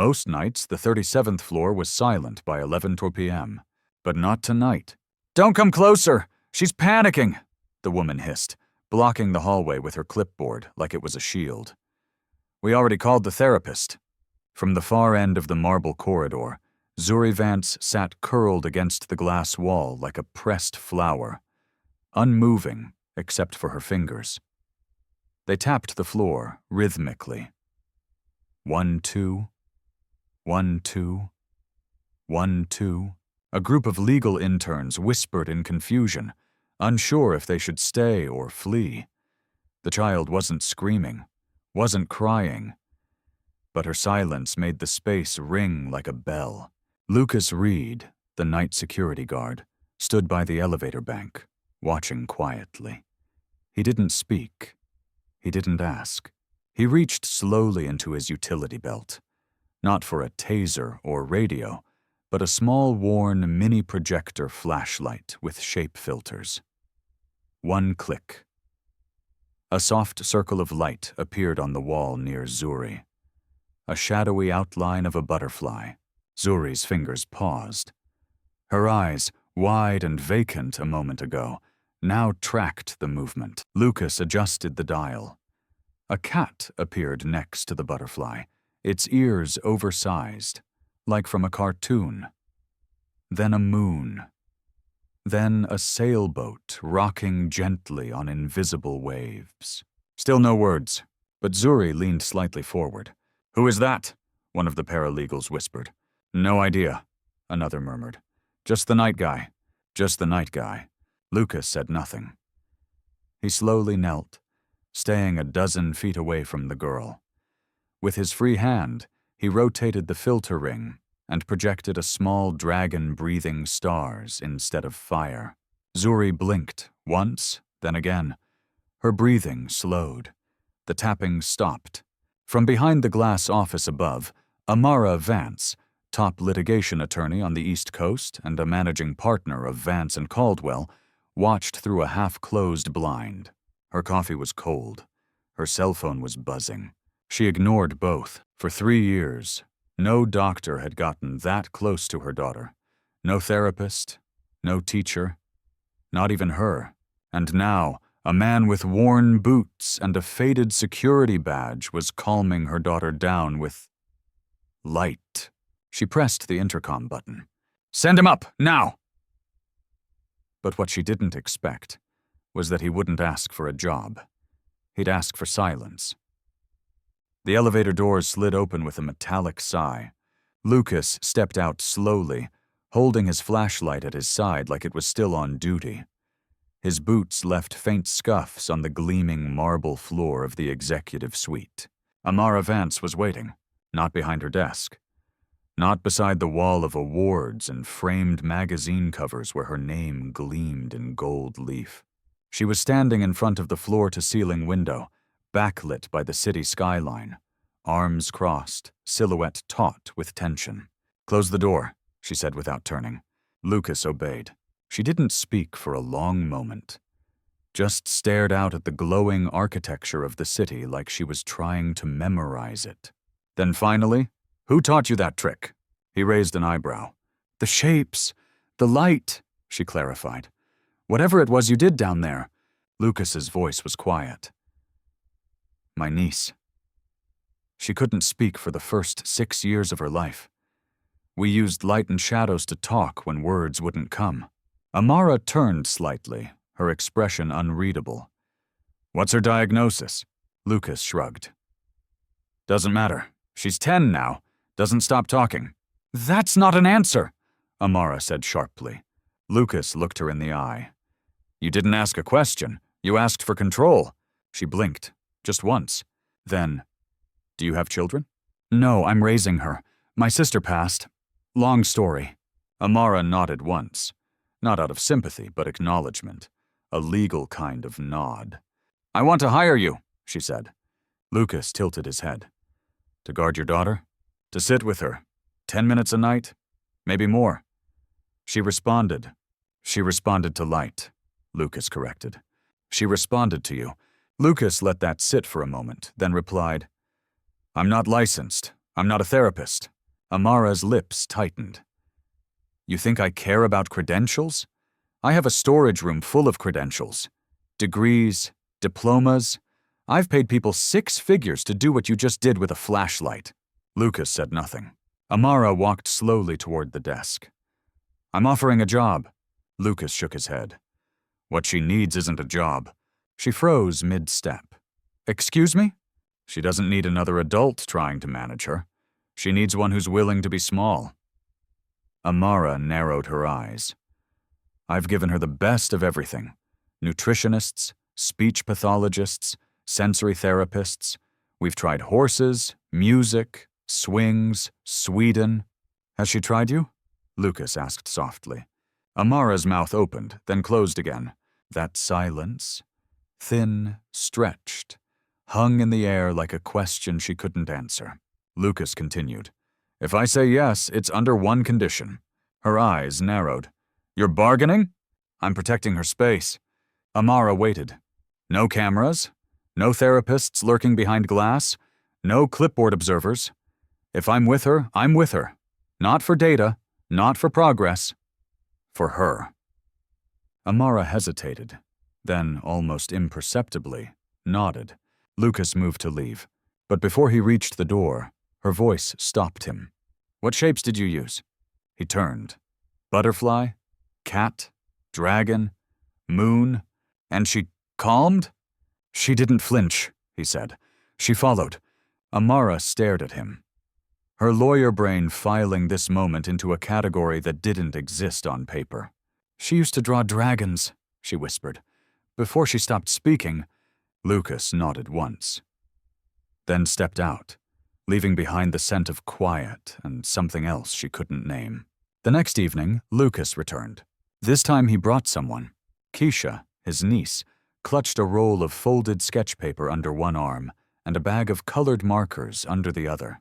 Most nights, the 37th floor was silent by 11 p.m. But not tonight. "Don't come closer! She's panicking!" the woman hissed, blocking the hallway with her clipboard like it was a shield. "We already called the therapist." From the far end of the marble corridor, Zuri Vance sat curled against the glass wall like a pressed flower, unmoving except for her fingers. They tapped the floor rhythmically. 1, 2, 1, 2, 1, 2. A group of legal interns whispered in confusion, unsure if they should stay or flee. The child wasn't screaming, wasn't crying, but her silence made the space ring like a bell. Lucas Reed, the night security guard, stood by the elevator bank, watching quietly. He didn't speak. He didn't ask. He reached slowly into his utility belt, not for a taser or radio, but a small worn mini projector flashlight with shape filters. One click. A soft circle of light appeared on the wall near Zuri. A shadowy outline of a butterfly. Zuri's fingers paused. Her eyes, wide and vacant a moment ago, now tracked the movement. Lucas adjusted the dial. A cat appeared next to the butterfly, its ears oversized, like from a cartoon. Then a moon. Then a sailboat rocking gently on invisible waves. Still no words, but Zuri leaned slightly forward. "Who is that?" one of the paralegals whispered. "No idea," another murmured. "Just the night guy. Just the night guy." Lucas said nothing. He slowly knelt, staying a dozen feet away from the girl. With his free hand, he rotated the filter ring and projected a small dragon breathing stars instead of fire. Zuri blinked once, then again. Her breathing slowed. The tapping stopped. From behind the glass office above, Amara Vance, top litigation attorney on the East Coast and a managing partner of Vance and Caldwell, watched through a half-closed blind. Her coffee was cold. Her cell phone was buzzing. She ignored both. For 3 years, no doctor had gotten that close to her daughter. No therapist, no teacher, not even her. And now, a man with worn boots and a faded security badge was calming her daughter down with light. She pressed the intercom button. "Send him up, now!" But what she didn't expect was that he wouldn't ask for a job. He'd ask for silence. The elevator doors slid open with a metallic sigh. Lucas stepped out slowly, holding his flashlight at his side like it was still on duty. His boots left faint scuffs on the gleaming marble floor of the executive suite. Amara Vance was waiting, not behind her desk, not beside the wall of awards and framed magazine covers where her name gleamed in gold leaf. She was standing in front of the floor-to-ceiling window, backlit by the city skyline, arms crossed, silhouette taut with tension. "Close the door," she said without turning. Lucas obeyed. She didn't speak for a long moment, just stared out at the glowing architecture of the city like she was trying to memorize it. Then finally, "Who taught you that trick?" He raised an eyebrow. "The shapes, the light," she clarified. "Whatever it was you did down there." Lucas's voice was quiet. "My niece." She couldn't speak for the first 6 years of her life. We used light and shadows to talk when words wouldn't come. Amara turned slightly, her expression unreadable. "What's her diagnosis?" Lucas shrugged. "Doesn't matter. She's 10 now. Doesn't stop talking." "That's not an answer," Amara said sharply. Lucas looked her in the eye. "You didn't ask a question. You asked for control." She blinked, just once. Then, "Do you have children?" "No, I'm raising her. My sister passed. Long story." Amara nodded once. Not out of sympathy, but acknowledgement. A legal kind of nod. "I want to hire you," she said. Lucas tilted his head. "To guard your daughter? To sit with her? 10 minutes a night? Maybe more." She responded to light, Lucas corrected. "She responded to you." Lucas let that sit for a moment, then replied, "I'm not licensed, I'm not a therapist. Amara's lips tightened. You think I care about credentials? I have a storage room full of credentials. Degrees, diplomas. I've paid people 6 figures to do what you just did with a flashlight. Lucas said nothing. Amara walked slowly toward the desk. I'm offering a job. Lucas shook his head. What she needs isn't a job. She froze mid-step. Excuse me? She doesn't need another adult trying to manage her. She needs one who's willing to be small. Amara narrowed her eyes. I've given her the best of everything. Nutritionists, speech pathologists, sensory therapists. We've tried horses, music, swings, Sweden. Has she tried you? Lucas asked softly. Amara's mouth opened, then closed again. That silence, thin, stretched, hung in the air like a question she couldn't answer. Lucas continued. If I say yes, it's under one condition. Her eyes narrowed. You're bargaining? I'm protecting her space. Amara waited. No cameras, no therapists lurking behind glass, no clipboard observers. If I'm with her, I'm with her. Not for data, not for progress. For her. Amara hesitated, then, almost imperceptibly, nodded. Lucas moved to leave, but before he reached the door, her voice stopped him. What shapes did you use? He turned. Butterfly? Cat? Dragon? Moon? And she calmed? She didn't flinch, he said. She followed. Amara stared at him. Her lawyer brain filing this moment into a category that didn't exist on paper. She used to draw dragons, she whispered. Before she stopped speaking, Lucas nodded once. Then stepped out, leaving behind the scent of quiet and something else she couldn't name. The next evening, Lucas returned. This time he brought someone. Keisha, his niece, clutched a roll of folded sketch paper under one arm and a bag of colored markers under the other.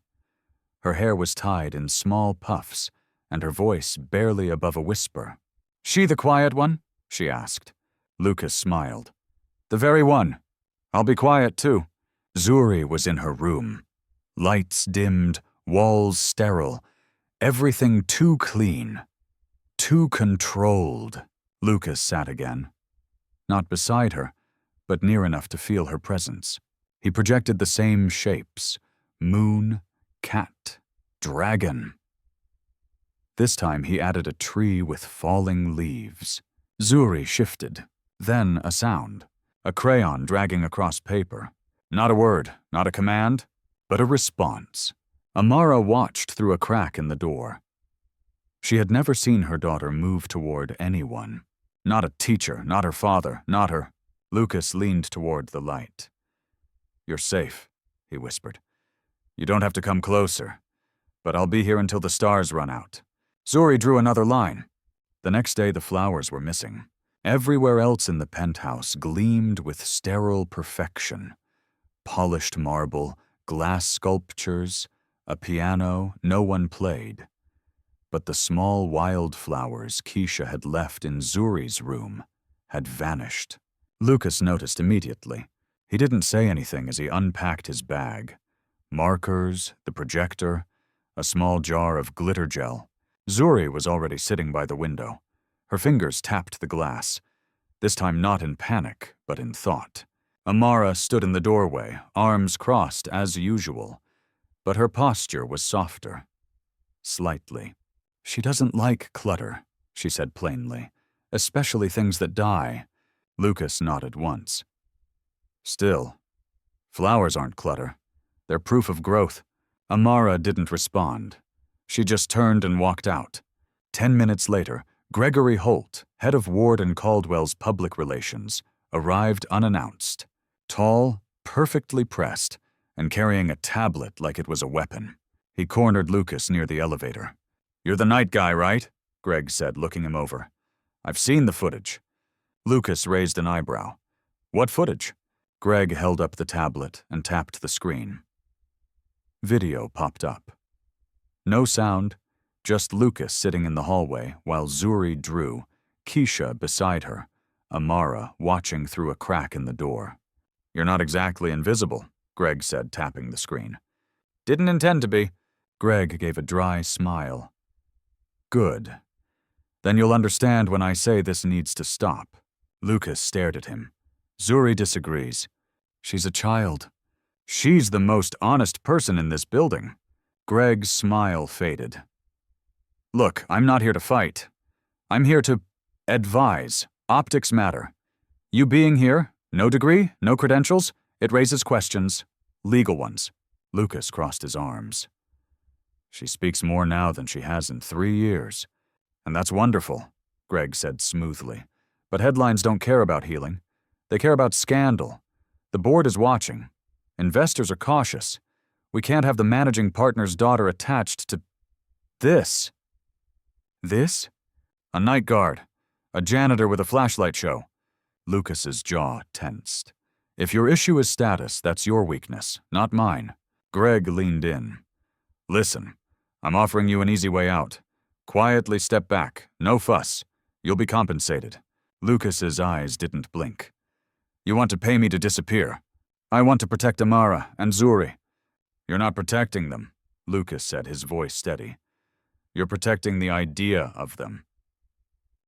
Her hair was tied in small puffs, and her voice barely above a whisper. She the quiet one? She asked. Lucas smiled. The very one. I'll be quiet, too. Zuri was in her room. Lights dimmed, walls sterile, everything too clean, too controlled. Lucas sat again. Not beside her, but near enough to feel her presence. He projected the same shapes, moon, cat, dragon. This time he added a tree with falling leaves. Zuri shifted, then a sound, a crayon dragging across paper. Not a word, not a command, but a response. Amara watched through a crack in the door. She had never seen her daughter move toward anyone. Not a teacher, not her father, not her. Lucas leaned toward the light. You're safe, he whispered. You don't have to come closer, but I'll be here until the stars run out. Zuri drew another line. The next day the flowers were missing. Everywhere else in the penthouse gleamed with sterile perfection. Polished marble, glass sculptures, a piano no one played. But the small wildflowers Keisha had left in Zuri's room had vanished. Lucas noticed immediately. He didn't say anything as he unpacked his bag. Markers, the projector, a small jar of glitter gel. Zuri was already sitting by the window. Her fingers tapped the glass, this time not in panic, but in thought. Amara stood in the doorway, arms crossed as usual, but her posture was softer. Slightly. She doesn't like clutter, she said plainly, especially things that die. Lucas nodded once. Still, flowers aren't clutter. They're proof of growth. Amara didn't respond. She just turned and walked out. 10 minutes later, Gregory Holt, head of Ward and Caldwell's public relations, arrived unannounced. Tall, perfectly pressed, and carrying a tablet like it was a weapon. He cornered Lucas near the elevator. You're the night guy, right? Greg said, looking him over. I've seen the footage. Lucas raised an eyebrow. What footage? Greg held up the tablet and tapped the screen. Video popped up. No sound, just Lucas sitting in the hallway while Zuri drew, Keisha beside her, Amara watching through a crack in the door. You're not exactly invisible, Greg said, tapping the screen. Didn't intend to be. Greg gave a dry smile. Good. Then you'll understand when I say this needs to stop. Lucas stared at him. Zuri disagrees. She's a child. She's the most honest person in this building. Greg's smile faded. Look, I'm not here to fight. I'm here to advise. Optics matter. You being here, no degree, no credentials, it raises questions. Legal ones. Lucas crossed his arms. She speaks more now than she has in 3 years. And that's wonderful, Greg said smoothly. But headlines don't care about healing. They care about scandal. The board is watching. Investors are cautious. We can't have the managing partner's daughter attached to this. This? A night guard. A janitor with a flashlight show. Lucas's jaw tensed. If your issue is status, that's your weakness, not mine. Greg leaned in. Listen, I'm offering you an easy way out. Quietly step back, no fuss. You'll be compensated. Lucas's eyes didn't blink. You want to pay me to disappear. I want to protect Amara and Zuri. You're not protecting them, Lucas said, his voice steady. You're protecting the idea of them.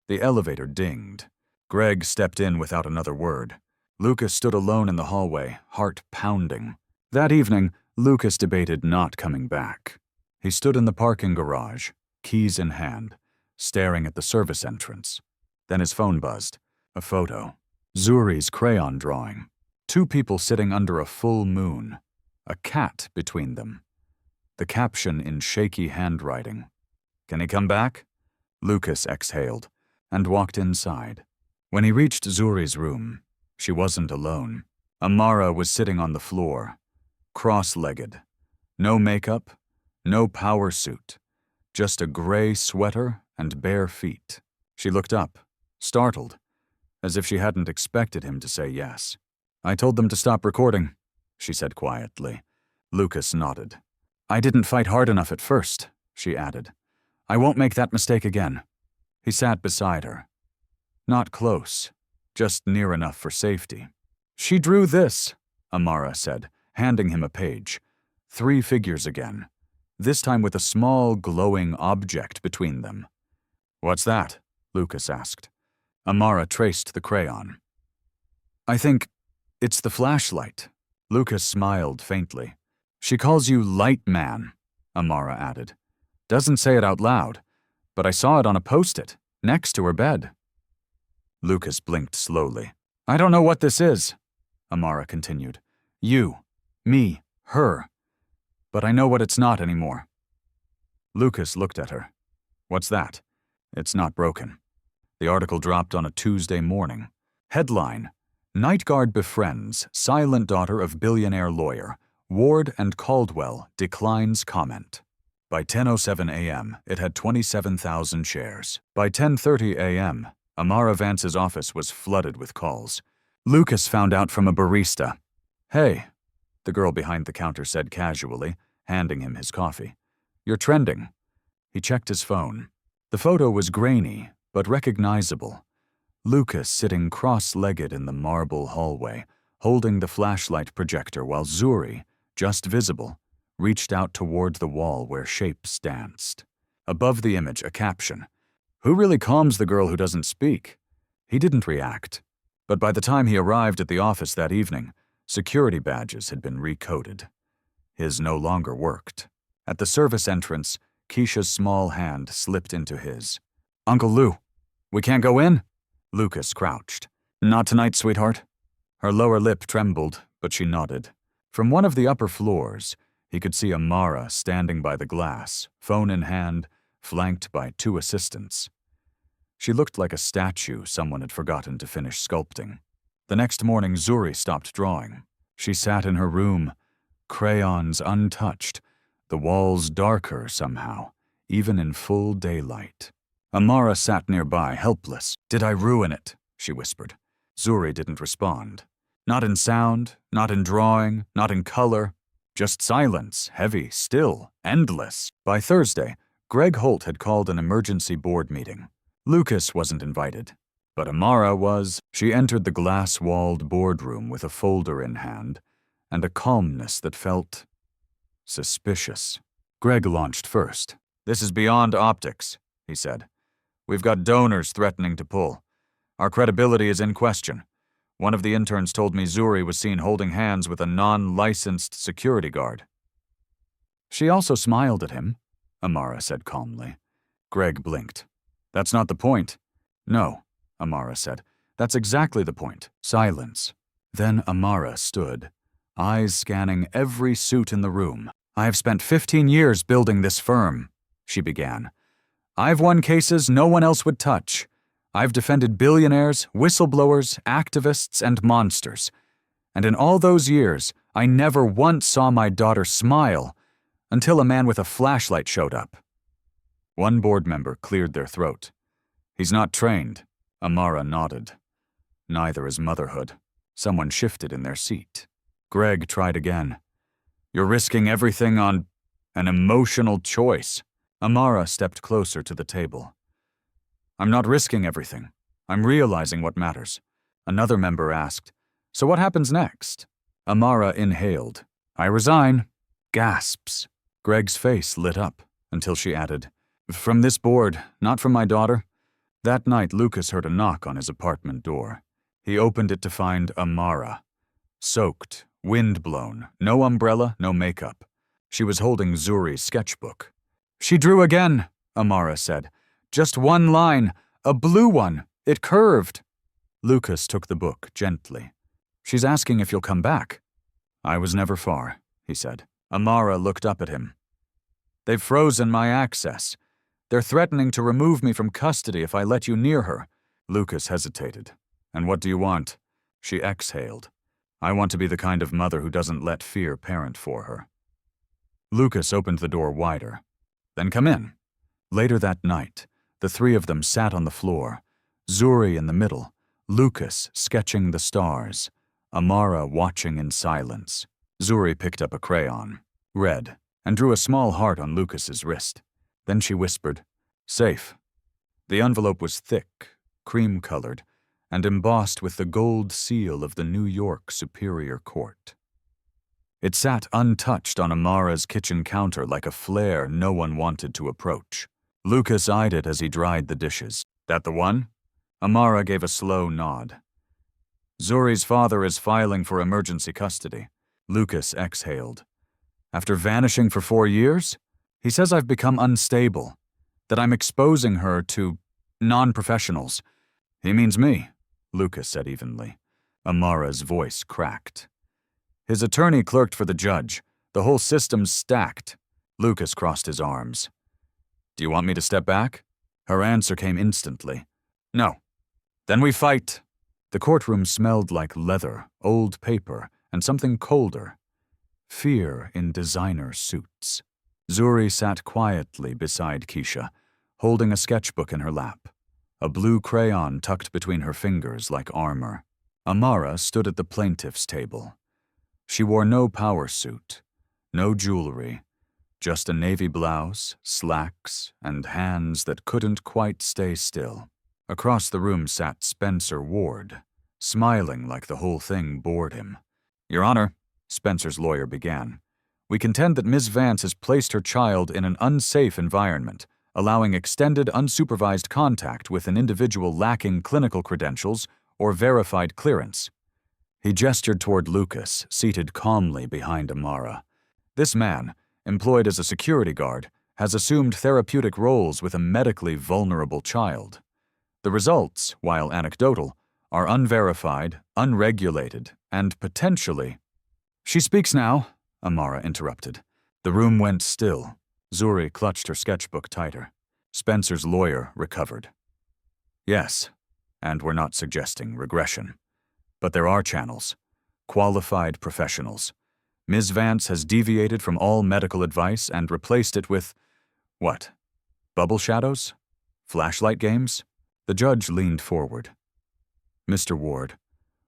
The elevator dinged. Greg stepped in without another word. Lucas stood alone in the hallway, heart pounding. That evening, Lucas debated not coming back. He stood in the parking garage, keys in hand, staring at the service entrance. Then his phone buzzed. A photo. Zuri's crayon drawing. 2 people sitting under a full moon. A cat between them. The caption in shaky handwriting. Can he come back? Lucas exhaled and walked inside. When he reached Zuri's room, she wasn't alone. Amara was sitting on the floor, cross-legged. No makeup, no power suit, just a gray sweater and bare feet. She looked up, startled, as if she hadn't expected him to say yes. I told them to stop recording, she said quietly. Lucas nodded. I didn't fight hard enough at first, she added. I won't make that mistake again. He sat beside her. Not close, just near enough for safety. She drew this, Amara said, handing him a page. 3 figures again, this time with a small, glowing object between them. What's that? Lucas asked. Amara traced the crayon. I think it's the flashlight. Lucas smiled faintly. She calls you Light Man, Amara added. Doesn't say it out loud, but I saw it on a post-it, next to her bed. Lucas blinked slowly. I don't know what this is, Amara continued. You, me, her. But I know what it's not anymore. Lucas looked at her. What's that? It's not broken. The article dropped on a Tuesday morning. Headline: Night guard befriends silent daughter of billionaire lawyer. Ward and Caldwell declines comment. By 10:07 a.m., it had 27,000 shares. By 10:30 a.m., Amara Vance's office was flooded with calls. Lucas found out from a barista. Hey, the girl behind the counter said casually, handing him his coffee. You're trending. He checked his phone. The photo was grainy, but recognizable. Lucas sitting cross-legged in the marble hallway, holding the flashlight projector while Zuri, just visible, reached out toward the wall where shapes danced. Above the image, a caption. Who really calms the girl who doesn't speak? He didn't react. But by the time he arrived at the office that evening, security badges had been recoded. His no longer worked. At the service entrance, Keisha's small hand slipped into his. Uncle Lou, we can't go in? Lucas crouched. Not tonight, sweetheart. Her lower lip trembled, but she nodded. From one of the upper floors, he could see Amara standing by the glass, phone in hand, flanked by 2 assistants. She looked like a statue someone had forgotten to finish sculpting. The next morning, Zuri stopped drawing. She sat in her room, crayons untouched, the walls darker somehow, even in full daylight. Amara sat nearby, helpless. Did I ruin it? She whispered. Zuri didn't respond. Not in sound, not in drawing, not in color. Just silence, heavy, still, endless. By Thursday, Greg Holt had called an emergency board meeting. Lucas wasn't invited, but Amara was. She entered the glass-walled boardroom with a folder in hand and a calmness that felt suspicious. Greg launched first. "This is beyond optics," he said. "We've got donors threatening to pull. Our credibility is in question. One of the interns told me Zuri was seen holding hands with a non-licensed security guard." "She also smiled at him," Amara said calmly. Greg blinked. "That's not the point." "No," Amara said. "That's exactly the point. Silence." Then Amara stood, eyes scanning every suit in the room. "I have spent 15 years building this firm," she began. "I've won cases no one else would touch. I've defended billionaires, whistleblowers, activists, and monsters. And in all those years, I never once saw my daughter smile until a man with a flashlight showed up." One board member cleared their throat. "He's not trained," Amara nodded. "Neither is motherhood." Someone shifted in their seat. Greg tried again. "You're risking everything on an emotional choice." Amara stepped closer to the table. "I'm not risking everything. I'm realizing what matters." Another member asked, "So what happens next?" Amara inhaled. "I resign." Gasps. Greg's face lit up until she added, "From this board, not from my daughter." That night, Lucas heard a knock on his apartment door. He opened it to find Amara. Soaked, wind-blown, no umbrella, no makeup. She was holding Zuri's sketchbook. "She drew again," Amara said. "Just one line, a blue one. It curved." Lucas took the book gently. "She's asking if you'll come back." "I was never far," he said. Amara looked up at him. "They've frozen my access. They're threatening to remove me from custody if I let you near her." Lucas hesitated. "And what do you want?" She exhaled. "I want to be the kind of mother who doesn't let fear parent for her." Lucas opened the door wider. "Then come in." Later that night, the three of them sat on the floor, Zuri in the middle, Lucas sketching the stars, Amara watching in silence. Zuri picked up a crayon, read, and drew a small heart on Lucas's wrist. Then she whispered, "Safe." The envelope was thick, cream-colored, and embossed with the gold seal of the New York Superior Court. It sat untouched on Amara's kitchen counter like a flare no one wanted to approach. Lucas eyed it as he dried the dishes. "That the one?" Amara gave a slow nod. "Zuri's father is filing for emergency custody." Lucas exhaled. "After vanishing for 4 years? He says I've become unstable, that I'm exposing her to non-professionals." "He means me," Lucas said evenly. Amara's voice cracked. "His attorney clerked for the judge. The whole system's stacked." Lucas crossed his arms. "Do you want me to step back?" Her answer came instantly. "No." "Then we fight." The courtroom smelled like leather, old paper, and something colder. Fear in designer suits. Zuri sat quietly beside Keisha, holding a sketchbook in her lap, a blue crayon tucked between her fingers like armor. Amara stood at the plaintiff's table. She wore no power suit, no jewelry, just a navy blouse, slacks, and hands that couldn't quite stay still. Across the room sat Spencer Ward, smiling like the whole thing bored him. "Your Honor," Spencer's lawyer began, "we contend that Ms. Vance has placed her child in an unsafe environment, allowing extended unsupervised contact with an individual lacking clinical credentials or verified clearance." He gestured toward Lucas, seated calmly behind Amara. "This man, employed as a security guard, has assumed therapeutic roles with a medically vulnerable child. The results, while anecdotal, are unverified, unregulated, and potentially—" "She speaks now," Amara interrupted. The room went still. Zuri clutched her sketchbook tighter. Spencer's lawyer recovered. "Yes, and we're not suggesting regression. But there are channels. Qualified professionals. Ms. Vance has deviated from all medical advice and replaced it with, what? Bubble shadows? Flashlight games?" The judge leaned forward. "Mr. Ward,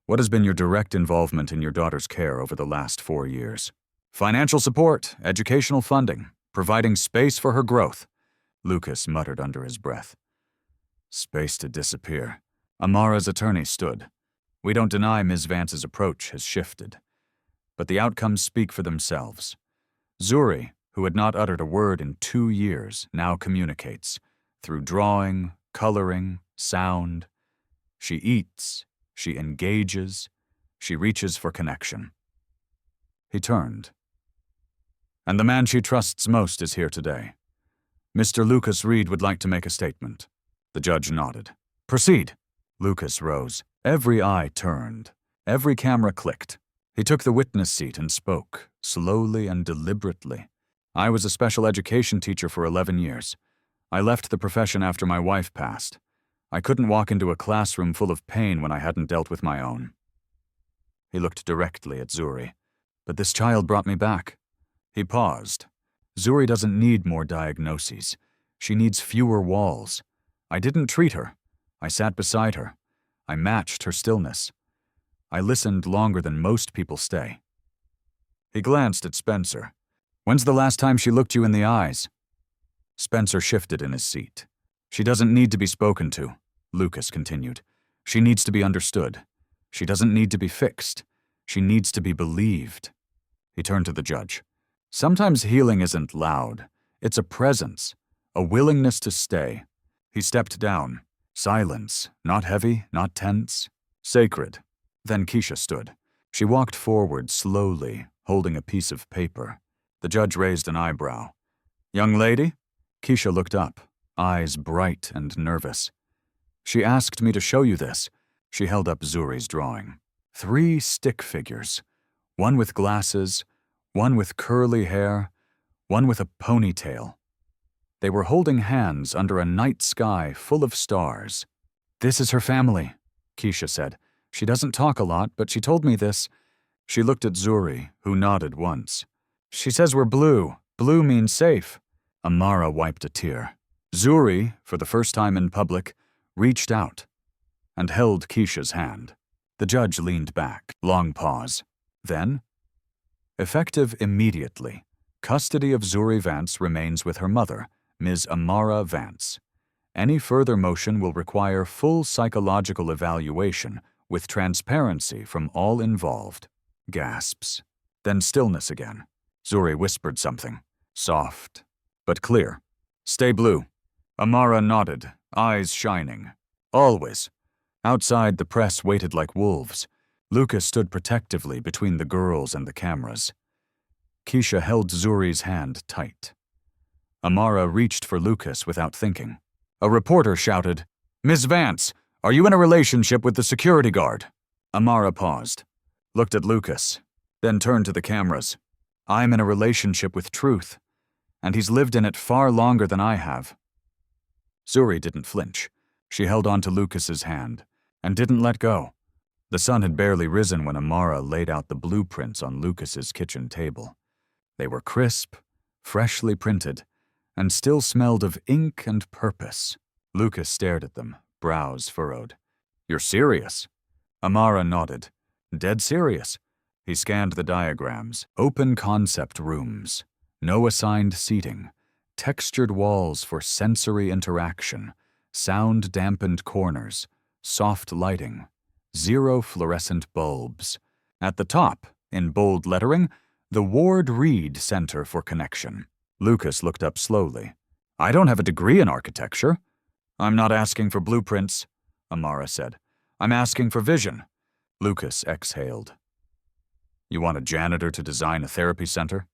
what has been your direct involvement in your daughter's care over the last 4 years?" "Financial support, educational funding, providing space for her growth," Lucas muttered under his breath. "Space to disappear." Amara's attorney stood. "We don't deny Ms. Vance's approach has shifted, but the outcomes speak for themselves. Zuri, who had not uttered a word in 2 years, now communicates, through drawing, coloring, sound. She eats, she engages, she reaches for connection. He turned. And the man she trusts most is here today. Mr. Lucas Reed would like to make a statement. The judge nodded. Proceed. Lucas rose. Every eye turned. Every camera clicked. He took the witness seat and spoke, slowly and deliberately. I was a special education teacher for 11 years. I left the profession after my wife passed. I couldn't walk into a classroom full of pain when I hadn't dealt with my own. He looked directly at Zuri. But this child brought me back. He paused. Zuri doesn't need more diagnoses. She needs fewer walls. I didn't treat her. I sat beside her. I matched her stillness. I listened longer than most people stay. He glanced at Spencer. When's the last time she looked you in the eyes? Spencer shifted in his seat. She doesn't need to be spoken to, Lucas continued. She needs to be understood. She doesn't need to be fixed. She needs to be believed. He turned to the judge. Sometimes healing isn't loud. It's a presence, a willingness to stay. He stepped down. Silence, not heavy, not tense, sacred. Then Keisha stood. She walked forward slowly, holding a piece of paper. The judge raised an eyebrow. Young lady? Keisha looked up, eyes bright and nervous. She asked me to show you this. She held up Zuri's drawing. 3 stick figures. One with glasses, one with curly hair, one with a ponytail. They were holding hands under a night sky full of stars. This is her family, Keisha said. She doesn't talk a lot, but she told me this. She looked at Zuri, who nodded once. She says we're blue. Blue means safe. Amara wiped a tear. Zuri, for the first time in public, reached out and held Keisha's hand. The judge leaned back. Long pause. Then, effective immediately, custody of Zuri Vance remains with her mother, Ms. Amara Vance. Any further motion will require full psychological evaluation with transparency from all involved. Gasps. Then stillness again. Zuri whispered something, soft, but clear. Stay blue. Amara nodded, eyes shining. Always. Outside, the press waited like wolves. Lucas stood protectively between the girls and the cameras. Keisha held Zuri's hand tight. Amara reached for Lucas without thinking. A reporter shouted, Ms. Vance, are you in a relationship with the security guard? Amara paused, looked at Lucas, then turned to the cameras. I'm in a relationship with truth, and he's lived in it far longer than I have. Zuri didn't flinch. She held on to Lucas's hand and didn't let go. The sun had barely risen when Amara laid out the blueprints on Lucas's kitchen table. They were crisp, freshly printed, and still smelled of ink and purpose. Lucas stared at them, brows furrowed. You're serious? Amara nodded. Dead serious. He scanned the diagrams. Open concept rooms. No assigned seating. Textured walls for sensory interaction. Sound-dampened corners. Soft lighting. 0 fluorescent bulbs. At the top, in bold lettering, the Ward Reed Center for Connection. Lucas looked up slowly. I don't have a degree in architecture. I'm not asking for blueprints, Amara said. I'm asking for vision. Lucas exhaled. You want a janitor to design a therapy center?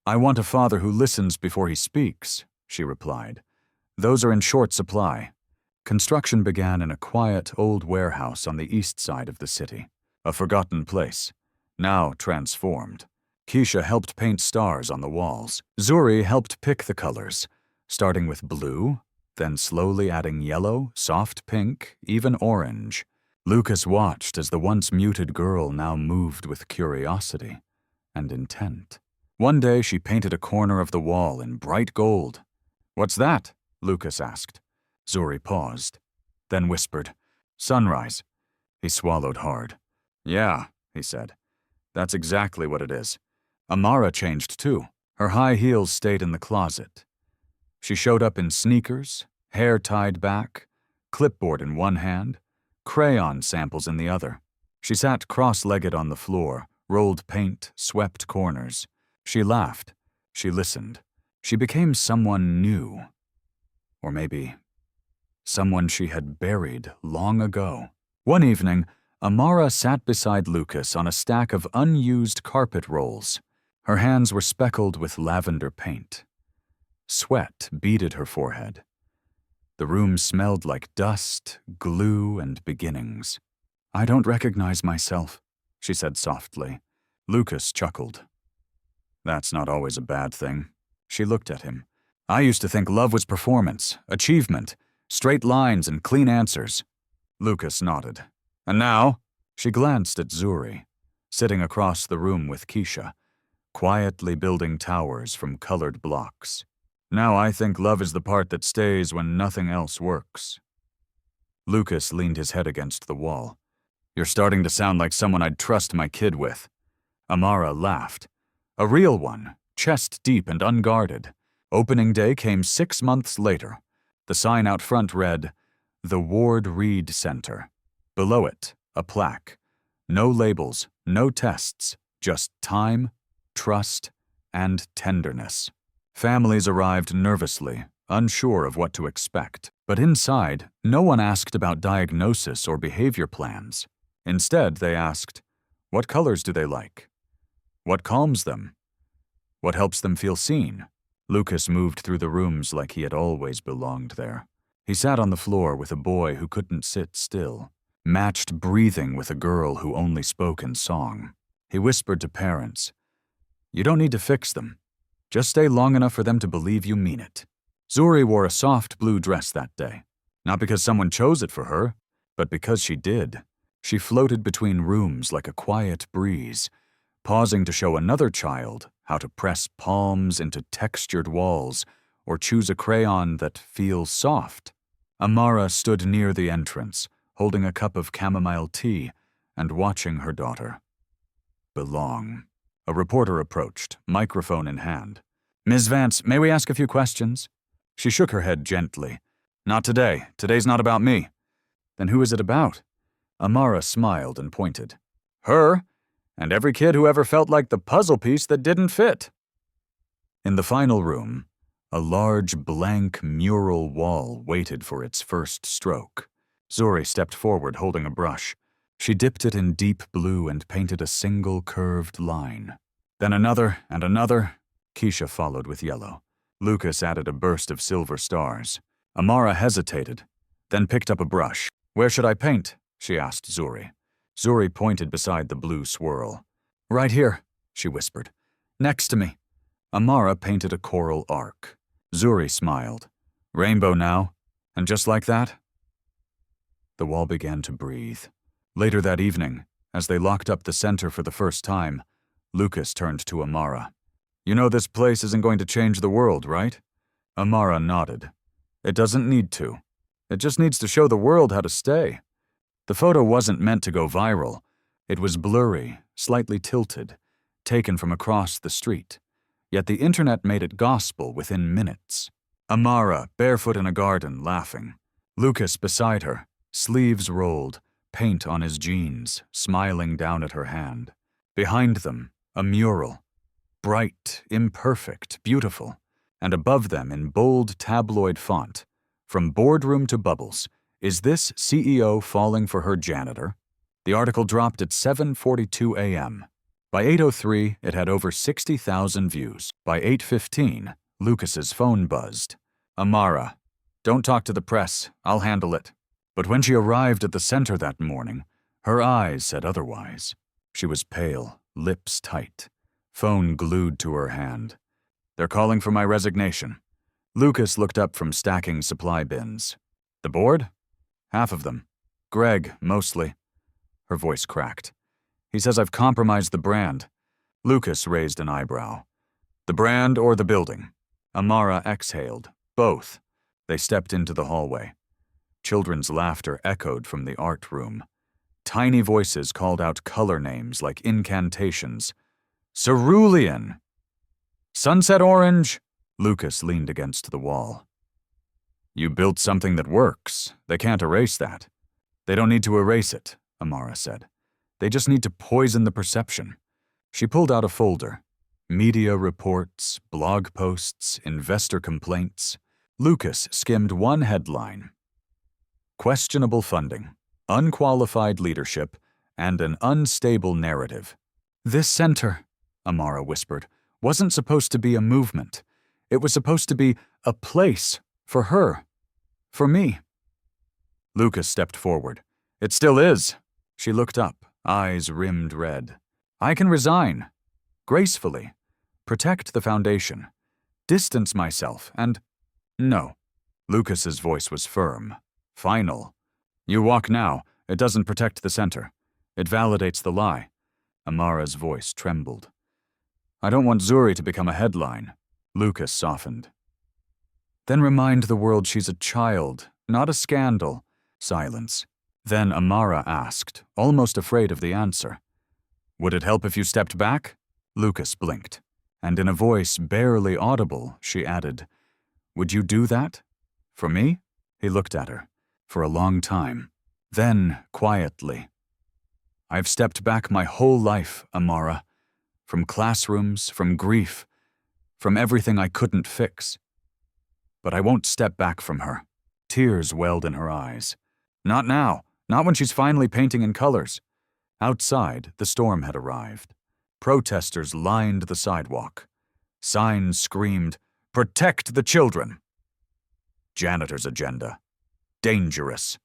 I want a father who listens before he speaks, she replied. Those are in short supply. Construction began in a quiet old warehouse on the east side of the city, a forgotten place, now transformed. Keisha helped paint stars on the walls. Zuri helped pick the colors, starting with blue, then slowly adding yellow, soft pink, even orange. Lucas watched as the once muted girl now moved with curiosity and intent. One day she painted a corner of the wall in bright gold. What's that? Lucas asked. Zuri paused, then whispered, Sunrise. He swallowed hard. Yeah, he said. That's exactly what it is. Amara changed too. Her high heels stayed in the closet. She showed up in sneakers, hair tied back, clipboard in one hand, crayon samples in the other. She sat cross-legged on the floor, rolled paint, swept corners. She laughed. She listened. She became someone new. Or maybe someone she had buried long ago. One evening, Amara sat beside Lucas on a stack of unused carpet rolls. Her hands were speckled with lavender paint. Sweat beaded her forehead. The room smelled like dust, glue, and beginnings. "I don't recognize myself," she said softly. Lucas chuckled. "That's not always a bad thing." She looked at him. "I used to think love was performance, achievement, straight lines and clean answers." Lucas nodded. "And now?" She glanced at Zuri, sitting across the room with Keisha, quietly building towers from colored blocks. "Now I think love is the part that stays when nothing else works." Lucas leaned his head against the wall. "You're starting to sound like someone I'd trust my kid with." Amara laughed. A real one, chest deep and unguarded. Opening day came 6 months later. The sign out front read, "The Ward Reed Center." Below it, a plaque. No labels, no tests, just time, trust, and tenderness. Families arrived nervously, unsure of what to expect. But inside, no one asked about diagnosis or behavior plans. Instead, they asked, what colors do they like? What calms them? What helps them feel seen? Lucas moved through the rooms like he had always belonged there. He sat on the floor with a boy who couldn't sit still, matched breathing with a girl who only spoke in song. He whispered to parents, "You don't need to fix them. Just stay long enough for them to believe you mean it." Zuri wore a soft blue dress that day, not because someone chose it for her, but because she did. She floated between rooms like a quiet breeze, pausing to show another child how to press palms into textured walls or choose a crayon that feels soft. Amara stood near the entrance, holding a cup of chamomile tea and watching her daughter. Belong. A reporter approached, microphone in hand. "Ms. Vance, may we ask a few questions?" She shook her head gently. "Not today. Today's not about me." "Then who is it about?" Amara smiled and pointed. "Her, and every kid who ever felt like the puzzle piece that didn't fit." In the final room, a large blank mural wall waited for its first stroke. Zuri stepped forward holding a brush. She dipped it in deep blue and painted a single curved line. Then another and another. Keisha followed with yellow. Lucas added a burst of silver stars. Amara hesitated, then picked up a brush. "Where should I paint?" she asked Zuri. Zuri pointed beside the blue swirl. "Right here," she whispered. "Next to me." Amara painted a coral arc. Zuri smiled. "Rainbow now? And just like that?" The wall began to breathe. Later that evening, as they locked up the center for the first time, Lucas turned to Amara. "You know this place isn't going to change the world, right?" Amara nodded. "It doesn't need to. It just needs to show the world how to stay." The photo wasn't meant to go viral. It was blurry, slightly tilted, taken from across the street. Yet the internet made it gospel within minutes. Amara, barefoot in a garden, laughing. Lucas beside her, sleeves rolled, paint on his jeans, smiling down at her hand. Behind them, a mural. Bright, imperfect, beautiful. And above them in bold tabloid font, "From boardroom to bubbles, is this CEO falling for her janitor?" The article dropped at 7:42 a.m. By 8:03, it had over 60,000 views. By 8:15, Lucas's phone buzzed. "Amara, don't talk to the press. I'll handle it." But when she arrived at the center that morning, her eyes said otherwise. She was pale, lips tight, phone glued to her hand. "They're calling for my resignation." Lucas looked up from stacking supply bins. "The board?" "Half of them. Greg, mostly." Her voice cracked. "He says I've compromised the brand." Lucas raised an eyebrow. "The brand or the building?" Amara exhaled. "Both." They stepped into the hallway. Children's laughter echoed from the art room. Tiny voices called out color names like incantations. "Cerulean!" "Sunset orange!" Lucas leaned against the wall. "You built something that works. They can't erase that." "They don't need to erase it," Amara said. "They just need to poison the perception." She pulled out a folder. Media reports, blog posts, investor complaints. Lucas skimmed one headline: questionable funding, unqualified leadership, and an unstable narrative. This center, Amara whispered, wasn't supposed to be a movement. It was supposed to be a place for her, for me. Lucas stepped forward. It still is. She looked up, eyes rimmed red. I can resign. Gracefully. Protect the foundation. Distance myself and... No. Lucas's voice was firm. Final. You walk now. It doesn't protect the center. It validates the lie. Amara's voice trembled. I don't want Zuri to become a headline. Lucas softened. Then remind the world she's a child, not a scandal. Silence. Then Amara asked, almost afraid of the answer. Would it help if you stepped back? Lucas blinked, and in a voice barely audible, she added, Would you do that? For me? He looked at her. For a long time. Then, quietly. I've stepped back my whole life, Amara. From classrooms, from grief, from everything I couldn't fix. But I won't step back from her. Tears welled in her eyes. Not now. Not when she's finally painting in colors. Outside, the storm had arrived. Protesters lined the sidewalk. Signs screamed, Protect the children. Janitor's agenda. Dangerous.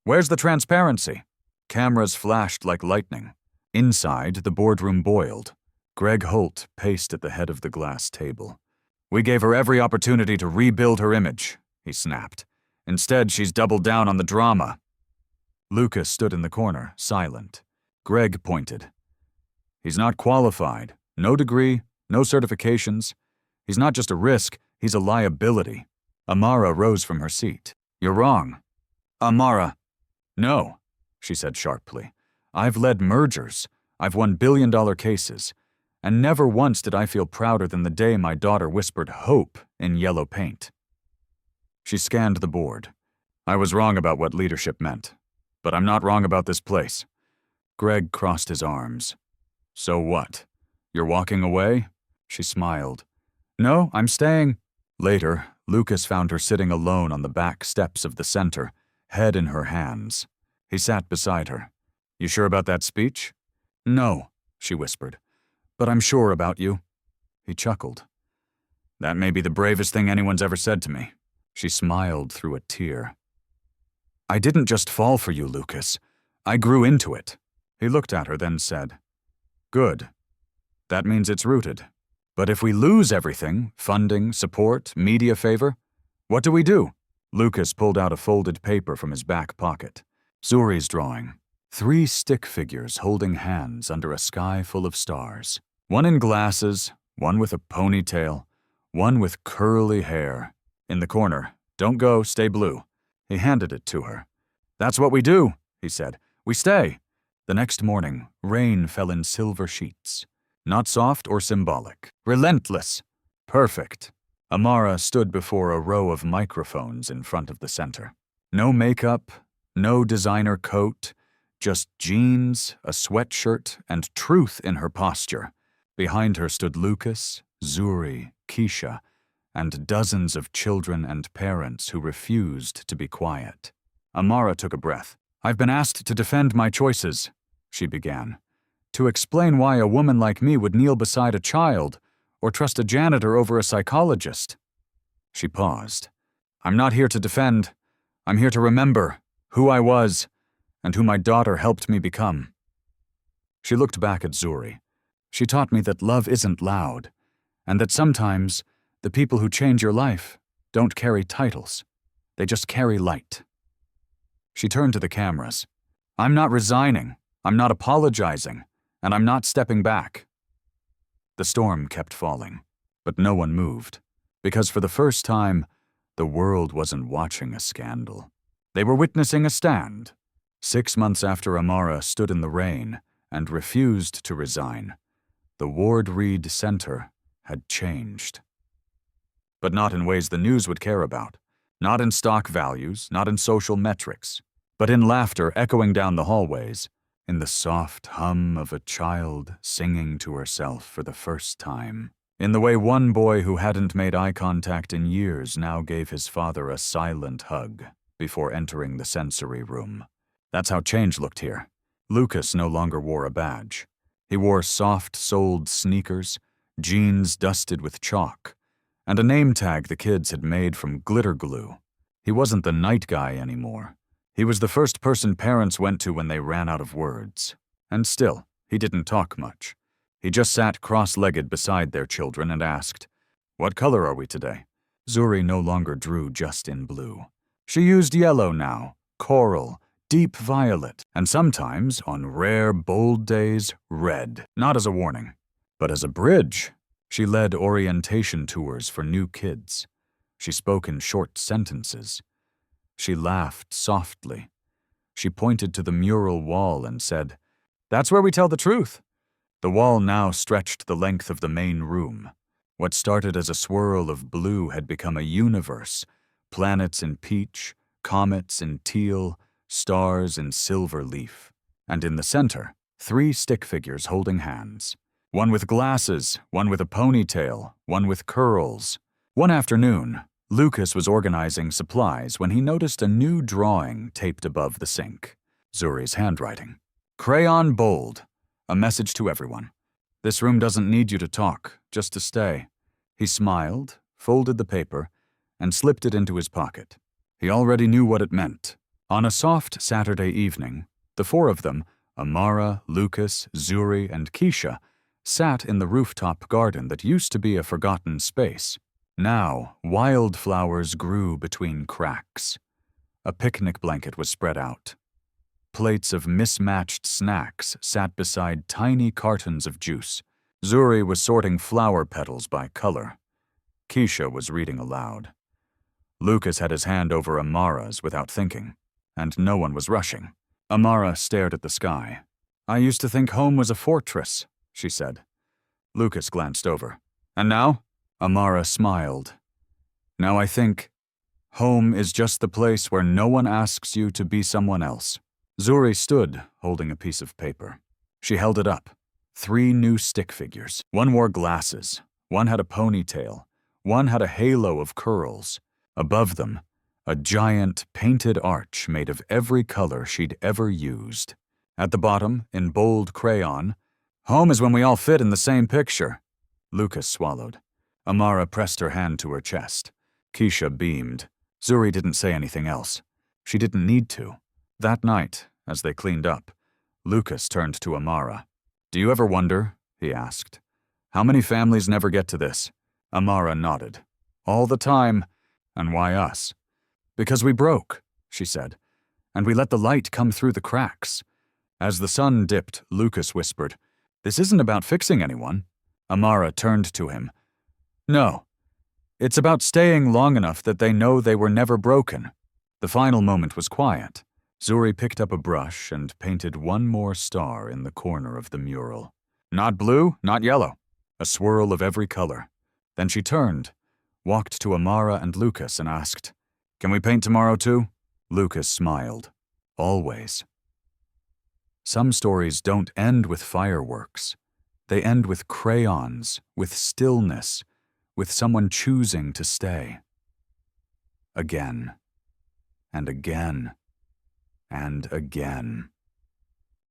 Where's the transparency? Cameras flashed like lightning. Inside, the boardroom boiled. Greg Holt paced at the head of the glass table. We gave her every opportunity to rebuild her image, he snapped. Instead, she's doubled down on the drama. Lucas stood in the corner, silent. Greg pointed. He's not qualified. No degree, no certifications. He's not just a risk, he's a liability. Amara rose from her seat. You're wrong. Amara. No, she said sharply. I've led mergers. I've won billion-dollar cases. And never once did I feel prouder than the day my daughter whispered hope in yellow paint. She scanned the board. I was wrong about what leadership meant. But I'm not wrong about this place. Greg crossed his arms. So what? You're walking away? She smiled. No, I'm staying. Later, Lucas found her sitting alone on the back steps of the center, head in her hands. He sat beside her. You sure about that speech? No, she whispered. But I'm sure about you. He chuckled. That may be the bravest thing anyone's ever said to me. She smiled through a tear. I didn't just fall for you, Lucas. I grew into it. He looked at her, then said, Good. That means it's rooted. But if we lose everything, funding, support, media favor, what do we do? Lucas pulled out a folded paper from his back pocket. Zuri's drawing. 3 stick figures holding hands under a sky full of stars. One in glasses, one with a ponytail, one with curly hair. In the corner, don't go, stay blue. He handed it to her. That's what we do, he said. We stay. The next morning, rain fell in silver sheets. Not soft or symbolic. Relentless. Perfect. Amara stood before a row of microphones in front of the center. No makeup, no designer coat, just jeans, a sweatshirt, and truth in her posture. Behind her stood Lucas, Zuri, Keisha, and dozens of children and parents who refused to be quiet. Amara took a breath. I've been asked to defend my choices, she began. To explain why a woman like me would kneel beside a child or trust a janitor over a psychologist. She paused. I'm not here to defend. I'm here to remember who I was and who my daughter helped me become. She looked back at Zuri. She taught me that love isn't loud, and that sometimes the people who change your life don't carry titles. They just carry light. She turned to the cameras. I'm not resigning. I'm not apologizing. And I'm not stepping back. The storm kept falling, but no one moved, because for the first time, the world wasn't watching a scandal. They were witnessing a stand. 6 months after Amara stood in the rain and refused to resign, the Ward Reed Center had changed. But not in ways the news would care about, not in stock values, not in social metrics, but in laughter echoing down the hallways, in the soft hum of a child singing to herself for the first time, in the way one boy who hadn't made eye contact in years now gave his father a silent hug before entering the sensory room. That's how change looked here. Lucas no longer wore a badge. He wore soft-soled sneakers, jeans dusted with chalk, and a name tag the kids had made from glitter glue. He wasn't the night guy anymore. He was the first person parents went to when they ran out of words. And still, he didn't talk much. He just sat cross-legged beside their children and asked, "What color are we today?" Zuri no longer drew just in blue. She used yellow now, coral, deep violet, and sometimes, on rare, bold days, red, not as a warning, but as a bridge. She led orientation tours for new kids. She spoke in short sentences. She laughed softly. She pointed to the mural wall and said, "That's where we tell the truth." The wall now stretched the length of the main room. What started as a swirl of blue had become a universe, planets in peach, comets in teal, stars in silver leaf. And in the center, 3 stick figures holding hands. One with glasses, one with a ponytail, one with curls. One afternoon, Lucas was organizing supplies when he noticed a new drawing taped above the sink. Zuri's handwriting. Crayon bold. A message to everyone. This room doesn't need you to talk, just to stay. He smiled, folded the paper, and slipped it into his pocket. He already knew what it meant. On a soft Saturday evening, the 4 of them, Amara, Lucas, Zuri, and Keisha, sat in the rooftop garden that used to be a forgotten space. Now, wildflowers grew between cracks. A picnic blanket was spread out. Plates of mismatched snacks sat beside tiny cartons of juice. Zuri was sorting flower petals by color. Keisha was reading aloud. Lucas had his hand over Amara's without thinking, and no one was rushing. Amara stared at the sky. "I used to think home was a fortress," she said. Lucas glanced over. "And now?" Amara smiled. "Now I think home is just the place where no one asks you to be someone else." Zuri stood, holding a piece of paper. She held it up. 3 new stick figures. One wore glasses. One had a ponytail. One had a halo of curls. Above them, a giant painted arch made of every color she'd ever used. At the bottom, in bold crayon, "Home is when we all fit in the same picture." Lucas swallowed. Amara pressed her hand to her chest. Keisha beamed. Zuri didn't say anything else. She didn't need to. That night, as they cleaned up, Lucas turned to Amara. "Do you ever wonder," he asked, "how many families never get to this?" Amara nodded. "All the time. And why us?" "Because we broke," she said, "and we let the light come through the cracks." As the sun dipped, Lucas whispered, "This isn't about fixing anyone." Amara turned to him. "No. It's about staying long enough that they know they were never broken." The final moment was quiet. Zuri picked up a brush and painted one more star in the corner of the mural. Not blue, not yellow. A swirl of every color. Then she turned, walked to Amara and Lucas and asked, "Can we paint tomorrow too?" Lucas smiled. Always. Some stories don't end with fireworks. They end with crayons, with stillness, with someone choosing to stay. Again, and again, and again.